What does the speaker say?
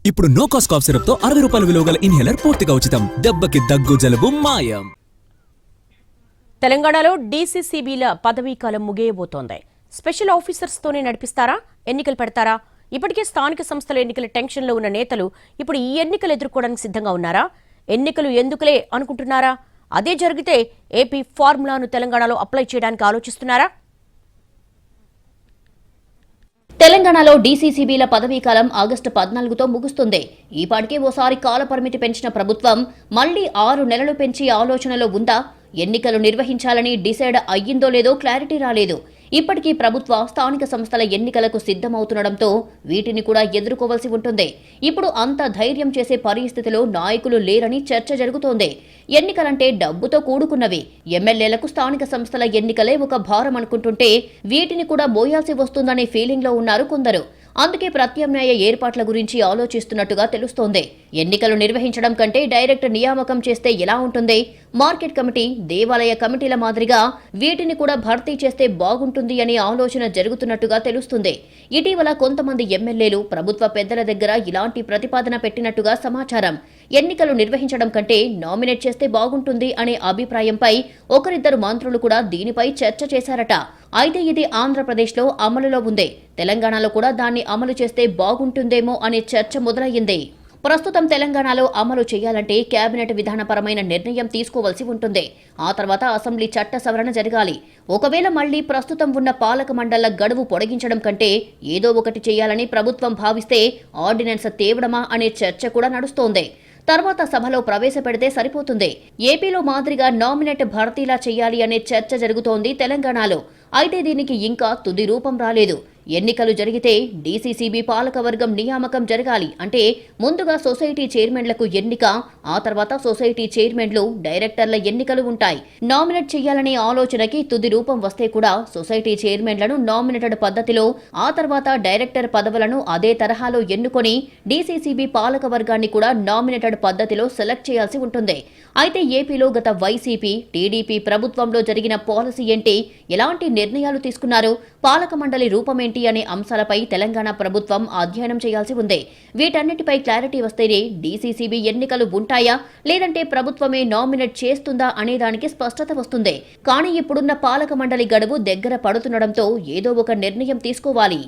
ఇప్పుడు no cost cough syrup తో 60 రూపాయల విలువ గల ఇన్హేలర్ పూర్తిగా ఉచితం. దెబ్బకి దగ్గు జలుబు మాయం. తెలంగాణలో డీసీసీబీల పదవీ కాలం ముగియబోతోంది. స్పెషల్ ఆఫీసర్స్ తోనే నడిపిస్తారా, ఎన్నికలు పెడతారా? ఇప్పటికే స్థానిక సంస్థల ఎన్నికల టెన్షన్ లో ఉన్న నేతలు ఇప్పుడు ఈ ఎన్నికలు ఎదుర్కోవడానికి సిద్ధంగా ఉన్నారా? ఎన్నికలు ఎందుకులే అనుకుంటున్నారా? అదే జరిగితే ఏపీ ఫార్ములాను తెలంగాణలో అప్లై చేయడానికి ఆలోచిస్తున్నారా? తెలంగాణలో డీసీసీబీల పదవీకాలం ఆగస్టు 14తో ముగుస్తుంది. ఈపాటికే ఓసారి కాల పరిమితి పెంచిన ప్రభుత్వం మళ్లీ 6 నెలలు పెంచి ఆలోచనలో ఉందా? ఎన్నికలు నిర్వహించాలని డిసైడ్ అయ్యిందో లేదో క్లారిటీ రాలేదు. ఇప్పటికీ ప్రభుత్వ స్థానిక సంస్థల ఎన్నికలకు సిద్ధమవుతుండటంతో వీటిని కూడా ఎదుర్కోవాల్సి ఉంటుంది. ఇప్పుడు అంత ధైర్యం చేసే పరిస్థితిలో నాయకులు లేరని చర్చ జరుగుతోంది. ఎన్నికలంటే డబ్బుతో కూడుకున్నవి. ఎమ్మెల్యేలకు స్థానిక సంస్థల ఎన్నికలే ఒక భారం అనుకుంటుంటే వీటిని కూడా మోయాల్సి వస్తుందనే ఫీలింగ్ లో ఉన్నారు కొందరు. అందుకే ప్రత్యామ్నాయ ఏర్పాట్ల గురించి ఆలోచిస్తున్నట్టుగా తెలుస్తోంది. ఎన్నికలు నిర్వహించడం కంటే డైరెక్ట్ నియామకం చేస్తే ఎలా ఉంటుంది? మార్కెట్ కమిటీ, దేవాలయ కమిటీల మాదిరిగా వీటిని కూడా భర్తీ చేస్తే బాగుంటుంది అనే ఆలోచన జరుగుతున్నట్టుగా తెలుస్తుంది. ఇటీవల కొంతమంది ఎమ్మెల్యేలు ప్రభుత్వ పెద్దల దగ్గర ఇలాంటి ప్రతిపాదన పెట్టినట్టుగా సమాచారం. ఎన్నికలు నిర్వహించడం కంటే నామినేట్ చేస్తే బాగుంటుంది అనే అభిప్రాయంపై ఒకరిద్దరు మంత్రులు కూడా దీనిపై చర్చ చేశారట. అయితే ఇది ఆంధ్రప్రదేశ్లో అమలులో ఉంది. తెలంగాణలో కూడా దాన్ని అమలు చేస్తే బాగుంటుందేమో అనే చర్చ మొదలయ్యింది. ప్రస్తుతం తెలంగాణలో అమలు చేయాలంటే కేబినెట్ విధానపరమైన నిర్ణయం తీసుకోవాల్సి ఉంటుంది. ఆ తర్వాత అసెంబ్లీ చట్ట సవరణ జరగాలి. ఒకవేళ మళ్లీ ప్రస్తుతం ఉన్న పాలక మండళ్ల గడువు పొడిగించడం కంటే ఏదో ఒకటి చేయాలని ప్రభుత్వం భావిస్తే ఆర్డినెన్స్ తేవడమా అనే చర్చ కూడా నడుస్తోంది. తర్వాత సభలో ప్రవేశపెడితే సరిపోతుంది. ఏపీలో మాదిరిగా నామినేట్ భర్తీలా చేయాలి అనే చర్చ జరుగుతోంది తెలంగాణలో. అయితే దీనికి ఇంకా తుది రూపం రాలేదు. ఎన్నికలు జరిగితే డీసీసీబీ పాలకవర్గం నియామకం జరగాలి. అంటే ముందుగా సొసైటీ చైర్మన్లకు ఎన్నిక, ఆ తర్వాత సొసైటీ చైర్మన్లు, డైరెక్టర్ల ఎన్నికలు ఉంటాయి. నామినేట్ చేయాలనే ఆలోచనకి తుది రూపం వస్తే కూడా సొసైటీ చైర్మన్లను నామినేటెడ్ పద్ధతిలో, ఆ తర్వాత డైరెక్టర్ పదవులను అదే తరహాలో ఎన్నుకొని డీసీసీబీ పాలకవర్గాన్ని కూడా నామినేటెడ్ పద్ధతిలో సెలెక్ట్ చేయాల్సి ఉంటుంది. అయితే ఏపీలో గత వైసీపీ, టీడీపీ ప్రభుత్వంలో జరిగిన పాలసీ ఏంటి, ఎలాంటి నిర్ణయాలు తీసుకున్నారు, పాలక మండలి రూపమేంటి అనే అంశాలపై తెలంగాణ ప్రభుత్వం అధ్యయనం చేయాల్సి ఉంది. వీటన్నిటిపై క్లారిటీ వస్తేనే డీసీసీబీ ఎన్నికలు ఉంటాయా, లేదంటే ప్రభుత్వమే నామినేట్ చేస్తుందా అనేదానికి స్పష్టత వస్తుంది. కానీ ఇప్పుడున్న పాలక మండలి గడువు దగ్గర పడుతుండటంతో ఏదో ఒక నిర్ణయం తీసుకోవాలి.